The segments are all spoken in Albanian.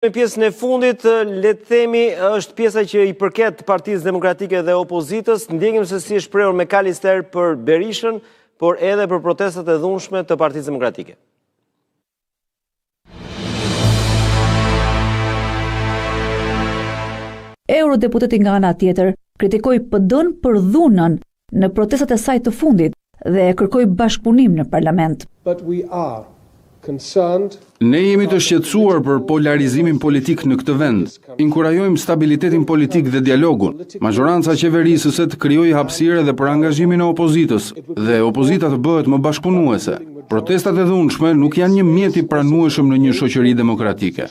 Në pjesën e fundit, le të themi, është pjesa që i përket Partisë Demokratike dhe opozitës. Ndjekim se si është shprehur McAllister për Berishën, por edhe për protestat e dhunshme të Partisë Demokratike. Eurodeputati nga ana tjetër kritikoi PD-n për dhunën në protestat e saj të fundit dhe kërkoi bashkëpunim në parlament. Ne jemi të shqetësuar për polarizimin politik në këtë vend. Inkurajojmë stabilitetin politik dhe dialogun. Majoranca qeverisëse të krijojë hapësirë edhe për angazhimin e opozitës dhe opozita të bëhet më bashkëpunuese. Protestat e dhunshme nuk janë një mjet i pranueshëm në një shoqëri demokratike.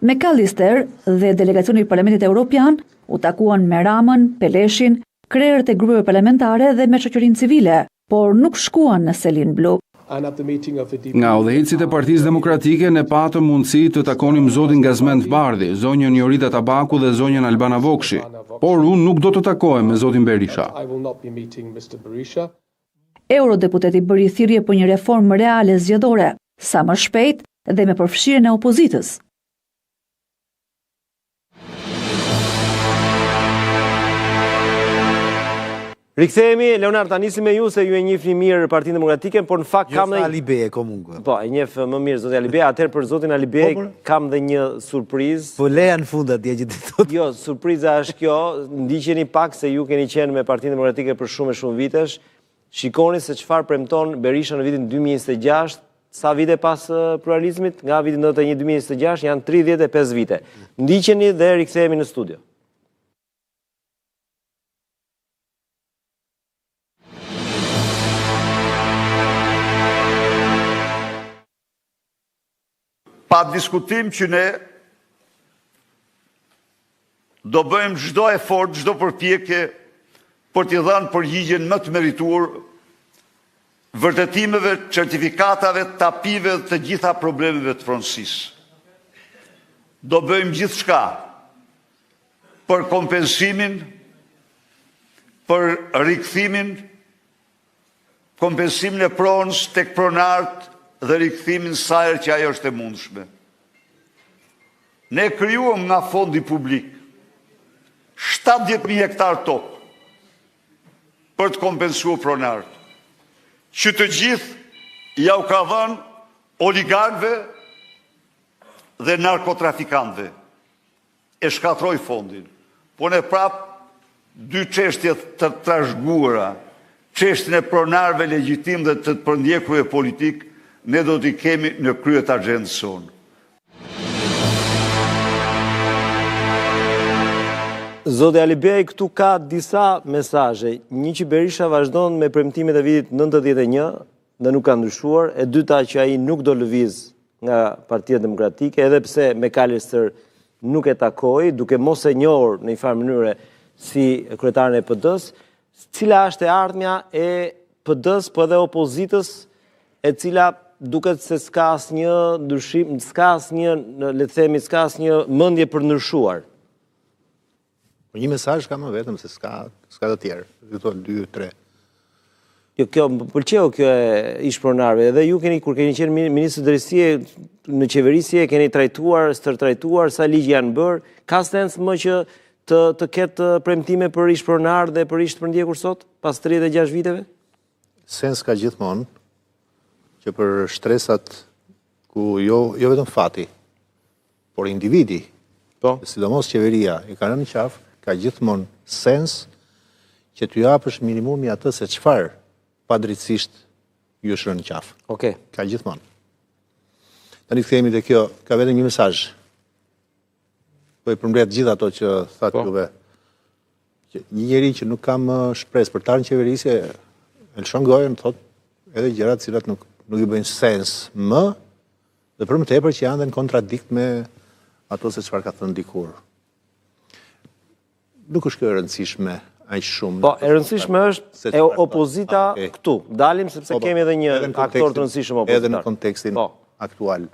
McAllister dhe delegacioni i Parlamentit Evropian u takuan me Ramën, Peleshin, krerët e grupeve parlamentare dhe me shoqërinë civile, por nuk shkuan në selin blu. Nga udhëheqësit e Partisë Demokratike ne patëm mundësi të takonim zotin Gazmend Bardhi, zonjën Jorita Tabaku dhe zonjën Albana Vokshi, por unë nuk do të takohem me zotin Berisha. Eurodeputati bëri thirrje për një reformë reale zgjedhore, sa më shpejt dhe me përfshirjen e opozitës. Rikthehemi, Leonard, ta nisim me ju se ju e njihni mirë Partinë Demokratike, por në fakt kam dhe Alibej komunque. Po, e njeh më mirë zoti Alibej, atëherë për zotin Alibej kam dhe një surprizë. Po leja në fund atje që ti thot. Jo, surpriza është kjo, ndiqeni pak se ju keni qenë me Partinë Demokratike për shumë e shumë vitesh. Shikoni se çfarë premton Berisha në vitin 2026, sa vite pas pluralizmit, nga viti 91-2026 janë 35 vite. Ndiqeni dhe rikthehemi në studio. Pa diskutim që ne do bëjmë çdo efort, çdo përpjekje për t'i dhënë përgjigjen më të merituar vërtetimeve, certifikatave, tapive dhe të gjitha problemeve të pronësisë. Do bëjmë gjithçka për kompensimin, për rikthimin, kompensimin e pronës tek pronarët dhe rikthimin sajër që ajo është e mundshme. Ne krijuam nga fondi publik 70.000 hektar tokë për të kompensuar pronarët, që të gjithë ja u ka dhënë oligarkëve dhe narkotrafikantëve. E shkatroi fondin. Po ne prapë dy çështje të trashëguara, çështjen e pronarëve legjitim dhe të përndjekurve politik, ne do t'i kemi në krye të agjendës sonë. Zoti Alibej, këtu ka disa mesazhe. Një që Berisha vazhdon me premtimet e vitit 91 dhe nuk ka ndryshuar, e dyta që ai nuk do lëviz nga Partia Demokratike, edhe pse McAllister nuk e takoi, duke mos e njohur në një farë mënyre si kryetaren e PD-s, cila është e ardhmja e PD-s po edhe opozitës, e cila duket se s'ka asnjë ndryshim, s'ka asnjë, le të themi, s'ka asnjë mendje për ndryshuar. Një mesazh kam vetëm se s'ka të tjerë. Këto 2-3. Jo, kjo më pëlqeu kjo e ish-pronarëve. Edhe ju kur keni qenë ministër drejtësie në qeverisje, keni trajtuar, stërtrajtuar sa ligj janë bërë. Ka sens më që të ketë premtime për ish-pronar dhe për ish të përndjekur sot, pas 36 viteve? Sens ka gjithmonë që për shtresat ku jo vetëm fati, por individi, sidomos qeveria i ka rënë në qafë, ka gjithmonë sens që t'ju japësh minimumi atë se çfarë padrejtisht ju është rënë në qafë. Okej. Ka gjithmonë. Tani kthehemi te kjo, ka vetëm një mesazh. Po i përmbledh gjithë ato që thatë juve. Një njeri që nuk kam shpresë për të ardhur në qeverisje, e lëshon gojën, thotë edhe gjëra të cilat nuk i bëjnë sens më, dhe për më tepër që janë dhe në kontradikt me ato se çfarë ka thënë dikur. Nuk është kjo e rëndësishme aq shumë. Po, e rëndësishme është e opozita këtu. Dalim sepse kemi edhe një aktor të rëndësishëm opozitar. Edhe në kontekstin aktual.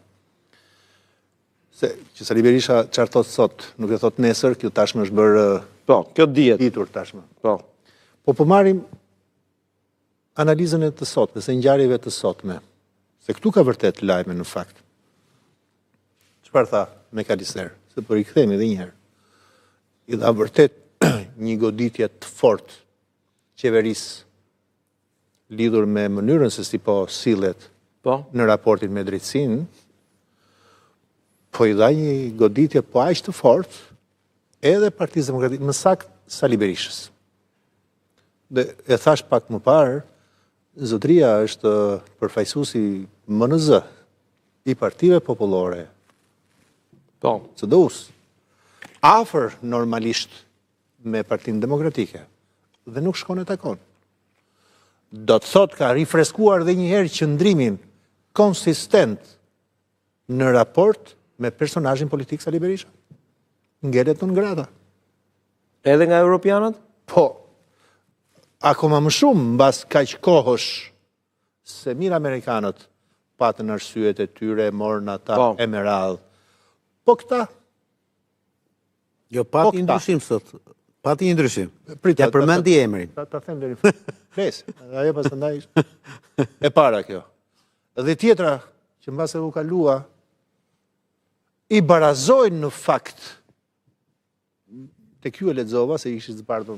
Se që Sali Berisha çfarë thot sot, nuk e thot nesër, kjo tashmë është bërë kjo dihet. Ditur tashmë. Po marrim analizën e të sotme, se ngjarjeve të sotme. Se këtu ka vërtet lajme në fakt. Çfarë tha McAllister? Se për i kthemi edhe një herë. I dha vërtet një goditje të fortë qeverisë lidhur me mënyrën se si po sillet në raportin me drejtsinë, po i dha një goditje po aq të fortë edhe Partisë Demokratike, më saktë Sali Berishës. Dhe e thash pak më parë, zotëria është përfaqësuesi MNZ i Partive Popullore. CDU-s, afër normalisht me Partinë Demokratike dhe nuk shkon e takon. Do të thot ka rifreskuar dhe një herë qëndrimin konsistent në raport me personazhin politik Sali Berisha. Ngelet në ngrata. Edhe nga europianët? Po, akoma më shumë mbas kaq kohësh se mirë amerikanët patën arsyet e tyre, morën ata e me radhë. Po këta? Jo, pati ndryshim sot. Pati një ndryshim. Ja përmendi emrin. Ta them deri. Fles, ajo pas ndaj e para kjo. Dhe tjetra që mbas e u kalua i barazojnë në fakt. Te ky e lexova se ishit zbardhur